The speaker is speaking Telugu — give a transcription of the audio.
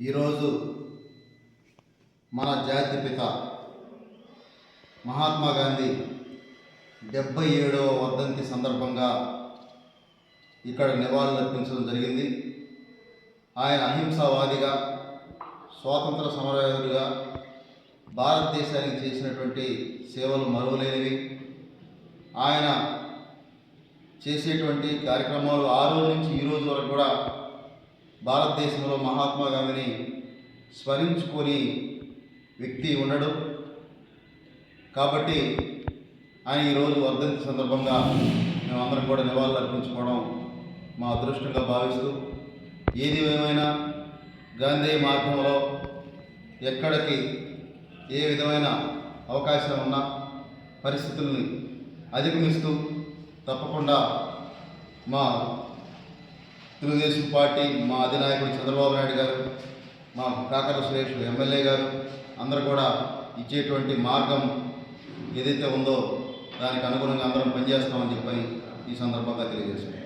ఈరోజు మన జాతిపిత మహాత్మా గాంధీ 77వ వర్ధంతి సందర్భంగా ఇక్కడ నివాళులర్పించడం జరిగింది. ఆయన అహింసావాదిగా, స్వాతంత్ర సమరయోధుడిగా భారతదేశానికి చేసినటువంటి సేవలు మరువలేనివి. ఆయన చేసేటువంటి కార్యక్రమాలు ఆ రోజు నుంచి ఈ రోజు వరకు కూడా భారతదేశంలో మహాత్మా గాంధీని స్మరించుకొని వ్యక్తి ఉండడు. కాబట్టి ఆయన ఈరోజు వర్ధంతి సందర్భంగా మేమందరం కూడా నివాళులు అర్పించుకోవడం మా అదృష్టంగా భావిస్తూ, ఏది ఏమైనా గాంధీ మార్గంలో ఎక్కడికి ఏ విధమైన అవకాశం ఉన్నా పరిస్థితుల్ని అధిగమిస్తూ తప్పకుండా మా తెలుగుదేశం పార్టీ, మా అధినాయకుడు చంద్రబాబు నాయుడు గారు, మా కాకర్ల సురేష్ ఎమ్మెల్యే గారు అందరూ కూడా ఇచ్చేటువంటి మార్గం ఏదైతే ఉందో దానికి అనుగుణంగా అందరం పనిచేస్తామని చెప్పని ఈ సందర్భంగా తెలియజేస్తున్నాం.